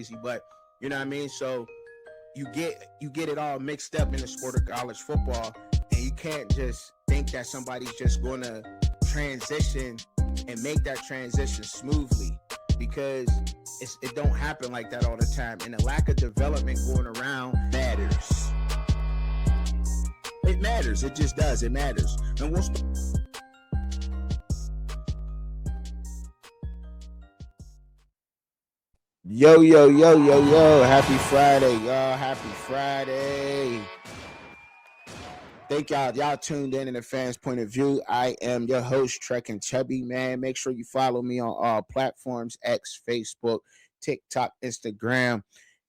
crazy, but you know what I mean. So you get it all mixed up in the sport of college football, and you can't just think that somebody's just gonna transition and make that transition smoothly, because it don't happen like that all the time, and the lack of development going around matters. It matters. It just does. It matters. And we'll Yo, yo, yo, yo, yo. Happy Friday, y'all. Happy Friday. Thank y'all. Y'all tuned in the Fans Point of View. I am your host, Trek and Chubby, man. Make sure you follow me on all platforms, X, Facebook, TikTok, Instagram,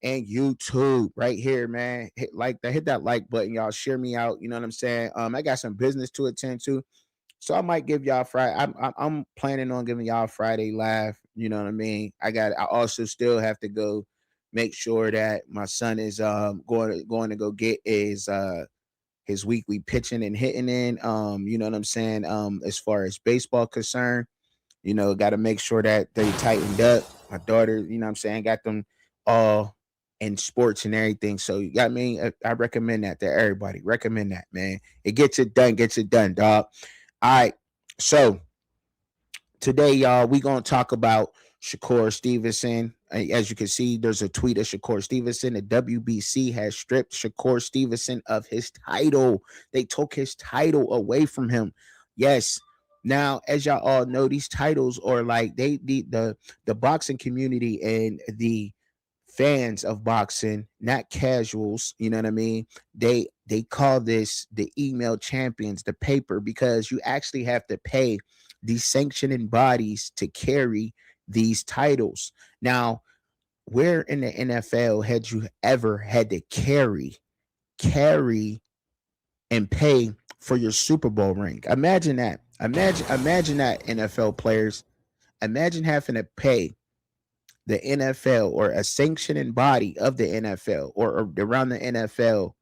and YouTube. Right here, man. Hit that like button, y'all. Share me out. You know what I'm saying? I got some business to attend to. So I might give y'all Friday. I'm planning on giving y'all Friday live. You know what I mean? I also still have to go make sure that my son is going to go get his weekly pitching and hitting in. You know what I'm saying? As far as baseball concerned, got to make sure that they tightened up. My daughter, you know what I'm saying, got them all in sports and everything. So you got me. I recommend that to everybody. Recommend that, man. It gets it done, dog. All right, so today, y'all, we gonna talk about Shakur Stevenson. As you can see, there's a tweet of Shakur Stevenson. The WBC has stripped Shakur Stevenson of his title. They took his title away from him. Yes. Now, as y'all all know, these titles are like the boxing community and the fans of boxing, not casuals, you know what I mean? They call this the email champions, the paper, because you actually have to pay these sanctioning bodies to carry these titles. Now, where in the NFL had you ever had to carry and pay for your Super Bowl ring? Imagine that. Imagine that, NFL players. Imagine having to pay the NFL or a sanctioning body of the NFL or around the NFL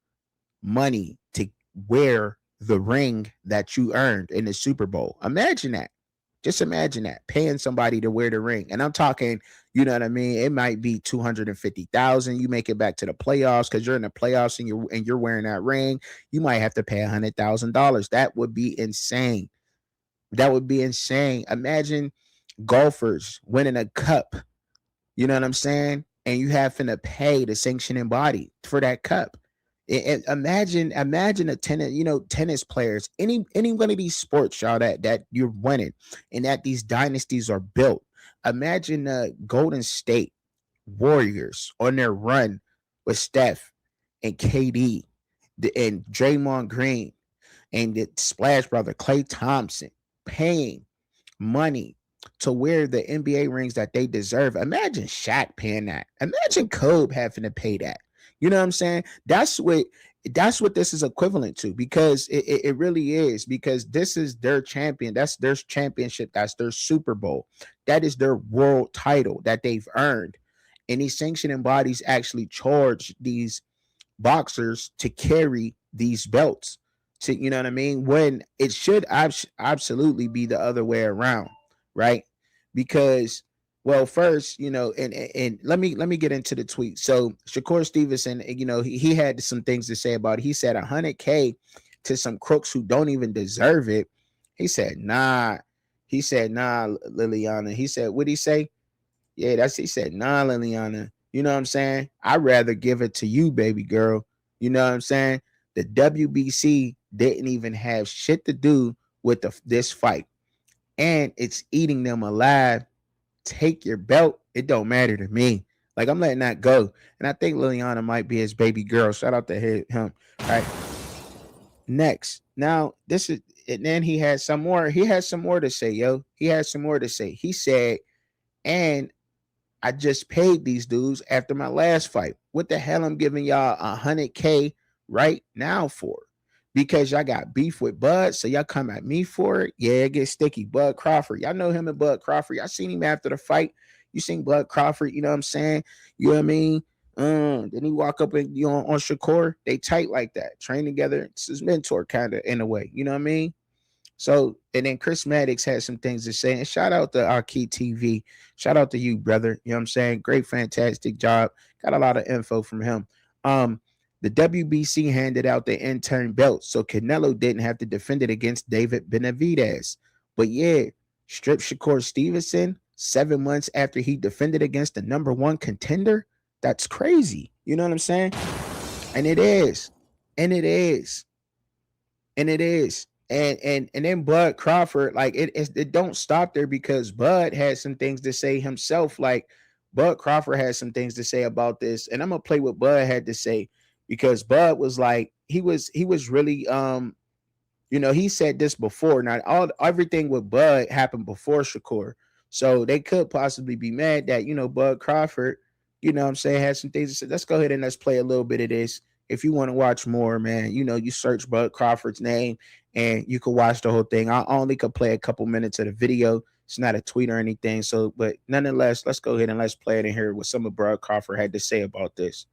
money to wear the ring that you earned in the Super Bowl. Imagine that. Just imagine that, paying somebody to wear the ring. And I'm talking, you know what I mean? It might be 250,000. You make it back to the playoffs because you're in the playoffs and you're wearing that ring. You might have to pay $100,000. That would be insane. That would be insane. Imagine golfers winning a cup. You know what I'm saying? And you having to pay the sanctioning body for that cup. And imagine a tennis players, any one of these sports, y'all, that you're winning and that these dynasties are built. Imagine the Golden State Warriors on their run with Steph and KD and Draymond Green and the Splash Brother Klay Thompson paying money to wear the NBA rings that they deserve. Imagine Shaq paying that. Imagine Kobe having to pay that. You know what I'm saying? That's what this is equivalent to, because it really is, because this is their champion. That's their championship. That's their Super Bowl. That is their world title that they've earned. And these sanctioning bodies actually charge these boxers to carry these belts. To, you know what I mean? When it should absolutely be the other way around, right? Because, well, first, and let me get into the tweet. So Shakur Stevenson, he had some things to say about it. He said $100K to some crooks who don't even deserve it. He said, nah. He said, nah, Liliana. He said, what'd he say? Yeah, he said, nah, Liliana. You know what I'm saying? I'd rather give it to you, baby girl. You know what I'm saying? The WBC didn't even have shit to do with this fight. And it's eating them alive. Take your belt. It don't matter to me. Like, I'm letting that go. And I think Liliana might be his baby girl. Shout out to him. All right. Next. Now, this is, and then he had some more. He had some more to say, yo. He had some more to say. He said, and I just paid these dudes after my last fight. What the hell I'm giving y'all $100K right now for? Because y'all got beef with Bud, so y'all come at me for it. Yeah, it gets sticky. Bud Crawford. Y'all know him and Bud Crawford. Y'all seen him after the fight. You seen Bud Crawford, you know what I'm saying? You know what I mean? Then he walk up and on Shakur. They tight like that. Train together. It's his mentor, kind of, in a way. You know what I mean? So, and then Chris Maddox had some things to say. And shout out to our Key TV. Shout out to you, brother. You know what I'm saying? Great, fantastic job. Got a lot of info from him. Um, the WBC handed out the intern belt, so Canelo didn't have to defend it against David Benavidez. But yeah, strip Shakur Stevenson 7 months after he defended against the number one contender. That's crazy. You know what I'm saying? And it is. And it is. And it is. And then Bud Crawford, like it don't stop there because Bud had some things to say himself. Like Bud Crawford had some things to say about this, and I'm gonna play what Bud had to say because Bud was like he was really he said this before. Now all everything with Bud happened before Shakur, so they could possibly be mad that Bud Crawford, what I'm saying, had some things to say. Let's go ahead and let's play a little bit of this. If you want to watch more, man, you search Bud Crawford's name and you can watch the whole thing. I only could play a couple minutes of the video. It's not a tweet or anything. So, but nonetheless, let's go ahead and let's play it and hear what some of Bud Crawford had to say about this.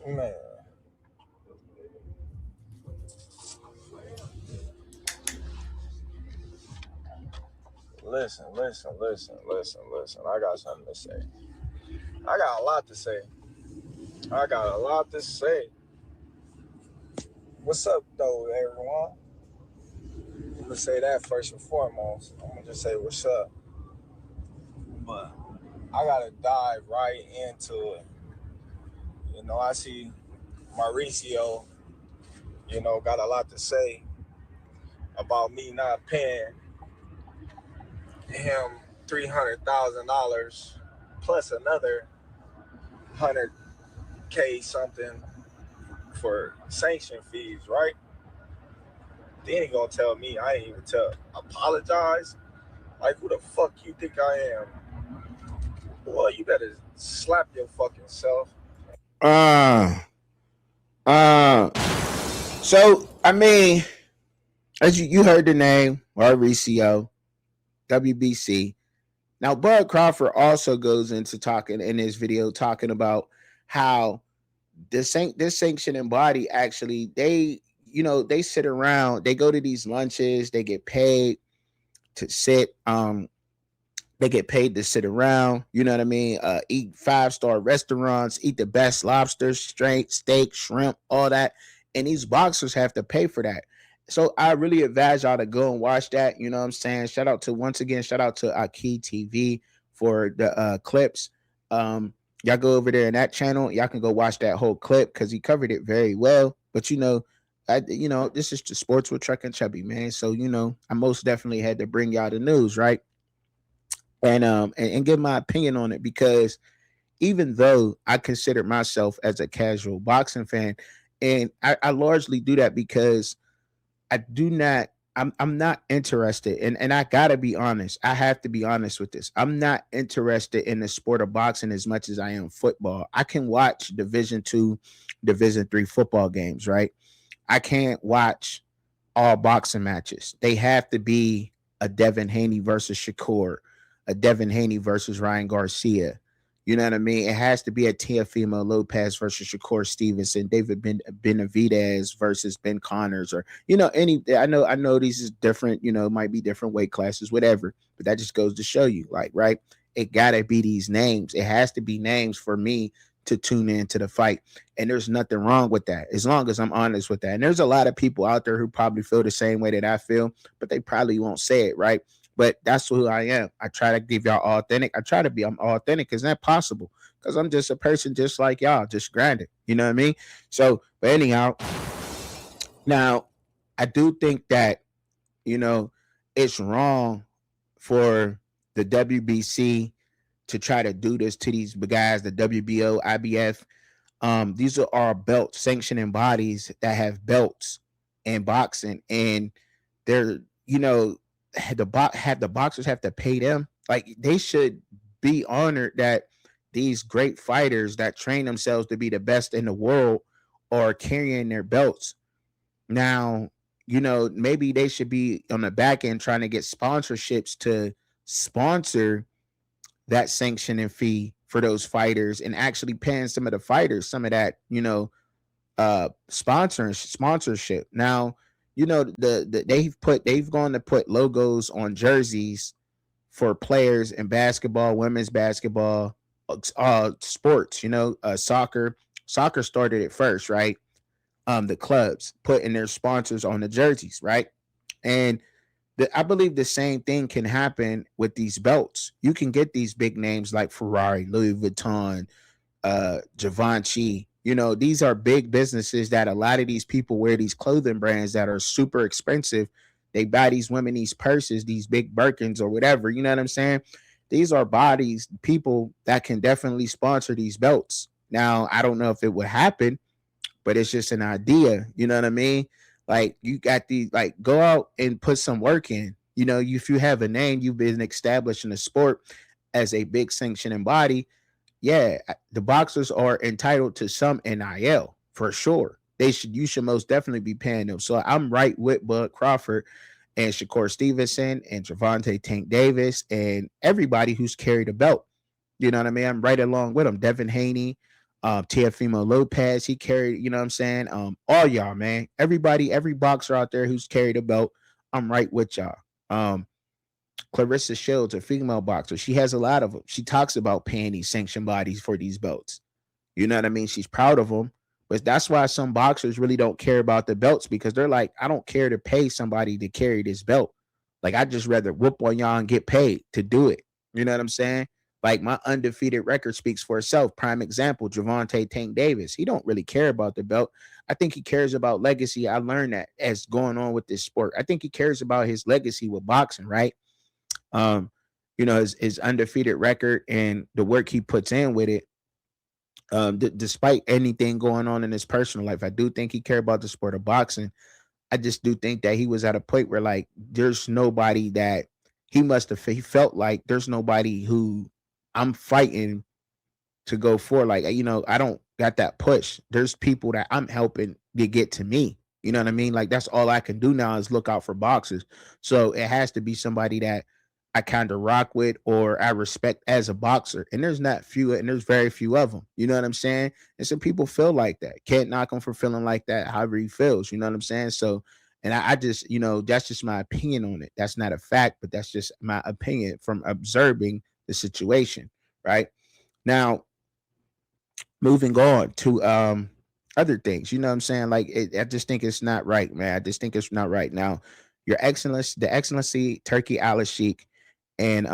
Man, listen. I got something to say. I got a lot to say. I got a lot to say. What's up, though, everyone? I'm gonna say that first and foremost. I'm gonna just say what's up. But I gotta dive right into it. I see Mauricio, got a lot to say about me not paying him $300,000 plus another 100K something for sanction fees, right? Then he gonna tell me I ain't even apologize. Like, who the fuck you think I am? Boy, you better slap your fucking self. Uh so I mean, as you heard the name, Mauricio, WBC. Now, Bud Crawford also goes into talking in his video, talking about how this sanctioning body actually they sit around, they go to these lunches, they get paid to sit, they get paid to sit around, you know what I mean, eat 5-star restaurants, eat the best lobster, straight steak, shrimp, all that, and these boxers have to pay for that. So I really advise y'all to go and watch that. You know what I'm saying? Shout out to Aki TV for the clips. Y'all go over there in that channel. Y'all can go watch that whole clip because he covered it very well. But this is the sports with Truck and Chubby, man. So I most definitely had to bring y'all the news, right? And give my opinion on it because even though I consider myself as a casual boxing fan, and I largely do that because I do not. I'm not interested, and I gotta be honest. I have to be honest with this. I'm not interested in the sport of boxing as much as I am football. I can watch Division 2, Division 3 football games, right? I can't watch all boxing matches. They have to be a Devin Haney versus Shakur, a Devin Haney versus Ryan Garcia. You know what I mean? It has to be a Teofimo Lopez versus Shakur Stevenson, David Benavidez versus Ben Connors, or any. I know these is different. Might be different weight classes, whatever. But that just goes to show you, like, right? It gotta be these names. It has to be names for me to tune into the fight. And there's nothing wrong with that, as long as I'm honest with that. And there's a lot of people out there who probably feel the same way that I feel, but they probably won't say it, right? But that's who I am. I try to give y'all authentic. I try to be I'm authentic. Is that possible? Because I'm just a person just like y'all, just grinding. You know what I mean? So, but anyhow, now I do think that, you know, it's wrong for the WBC to try to do this to these guys, the WBO, IBF. These are our belt sanctioning bodies that have belts in boxing, and they're, the boxers have to pay them. Like, they should be honored that these great fighters that train themselves to be the best in the world are carrying their belts. Now, maybe they should be on the back end trying to get sponsorships to sponsor that sanctioning fee for those fighters, and actually paying some of the fighters some of that, sponsorship. Now, they've gone to put logos on jerseys for players in basketball, women's basketball, sports. Soccer started it first, right? The clubs putting their sponsors on the jerseys, right? And I believe the same thing can happen with these belts. You can get these big names like Ferrari, Louis Vuitton, Givenchy. These are big businesses that a lot of these people wear these clothing brands that are super expensive. They buy these women these purses, these big Birkins or whatever. You know what I'm saying? These are bodies, people that can definitely sponsor these belts. Now, I don't know if it would happen, but it's just an idea. You know what I mean? Like you got these, like go out and put some work in. If you have a name, you've been established in the sport as a big sanctioning body. Yeah, the boxers are entitled to some NIL for sure. You should most definitely be paying them. So I'm right with Bud Crawford and Shakur Stevenson and Gervonta Tank Davis and everybody who's carried a belt. You know what I mean? I'm right along with them. Devin Haney, Teofimo Lopez, he carried, you know what I'm saying? All y'all, man. Everybody, every boxer out there who's carried a belt, I'm right with y'all. Clarissa Shields, a female boxer, she has a lot of them. She talks about paying these sanctioned bodies for these belts. You know what I mean? She's proud of them. But that's why some boxers really don't care about the belts, because they're like, I don't care to pay somebody to carry this belt. Like, I just rather whoop on y'all and get paid to do it. You know what I'm saying? Like, my undefeated record speaks for itself. Prime example, Gervonta Tank Davis. He don't really care about the belt. I think he cares about legacy. I learned that as going on with this sport. I think he cares about his legacy with boxing, right? Um, his undefeated record and the work he puts in with it. Despite anything going on in his personal life, I do think he cared about the sport of boxing. I just do think that he was at a point where, like, there's nobody that he felt like there's nobody who I'm fighting to go for. Like, I don't got that push. There's people that I'm helping to get to me. You know what I mean? Like, that's all I can do now is look out for boxers. So it has to be somebody that I kind of rock with or I respect as a boxer. And there's very few of them. You know what I'm saying? And some people feel like that. Can't knock him for feeling like that, however he feels. You know what I'm saying? So, and I just, that's just my opinion on it. That's not a fact, but that's just my opinion from observing the situation. Right now, moving on to other things. You know what I'm saying? Like, I just think it's not right, man. I just think it's not right. Now, the excellency Turkey Al Sheikh and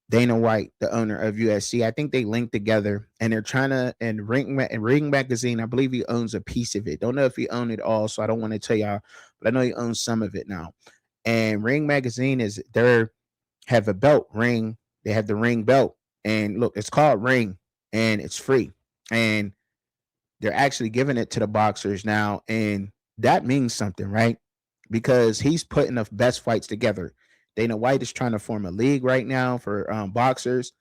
Dana White, the owner of USC, I think they linked together and they're trying to, and Ring Magazine, I believe he owns a piece of it. Don't know if he owned it all, so I don't want to tell y'all, but I know he owns some of it now. And Ring Magazine have a belt, Ring. They have the Ring belt. And look, it's called Ring and it's free. And they're actually giving it to the boxers now. And that means something, right? Because he's putting the best fights together. Dana White is trying to form a league right now for boxers,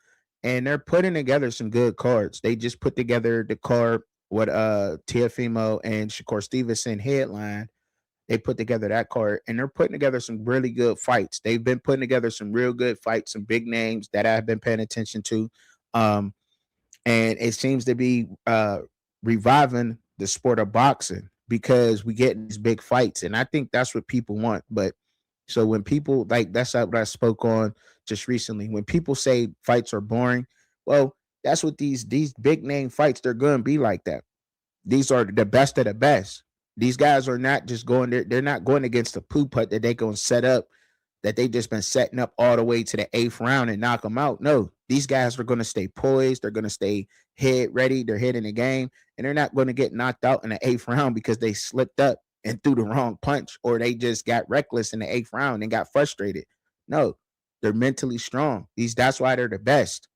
and they're putting together some good cards. They just put together the card with Teofimo and Shakur Stevenson headline. They put together that card, and they're putting together some really good fights. They've been putting together some real good fights, some big names that I've been paying attention to. Um, and it seems to be reviving the sport of boxing because we get these big fights, and I think that's what people want. But so when people, like, that's what I spoke on just recently. When people say fights are boring, well, that's what these big name fights, they're going to be like that. These are the best of the best. These guys are not just going there. They're not going against the poo putt that they going to set up, that they just been setting up all the way to the 8th round and knock them out. No, these guys are going to stay poised. They're going to stay head ready. They're head in the game, and they're not going to get knocked out in the 8th round because they slipped up and threw the wrong punch, or they just got reckless in the 8th round and got frustrated. No, they're mentally strong. That's why they're the best.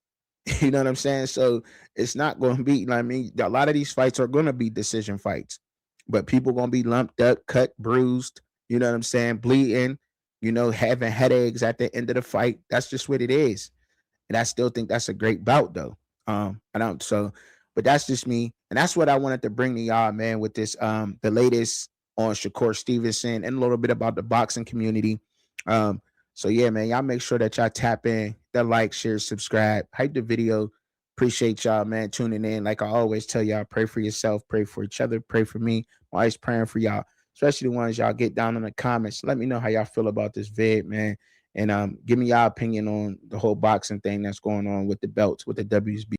You know what I'm saying? So it's not going to be, you know what I mean? A lot of these fights are going to be decision fights, but people going to be lumped up, cut, bruised, you know what I'm saying? Bleeding, having headaches at the end of the fight. That's just what it is. And I still think that's a great bout though. I don't, so, but that's just me. And that's what I wanted to bring to y'all, man, with this, the latest on Shakur Stevenson and a little bit about the boxing community. So yeah, man, y'all make sure that y'all tap in, that like, share, subscribe, hype the video, Appreciate y'all, man, tuning in. Like I always tell y'all, pray for yourself, pray for each other, pray for me. I'm always praying for y'all, especially the ones y'all get down in the comments. Let me know how y'all feel about this vid, man. And give me y'all opinion on the whole boxing thing that's going on with the belts, with the WSB.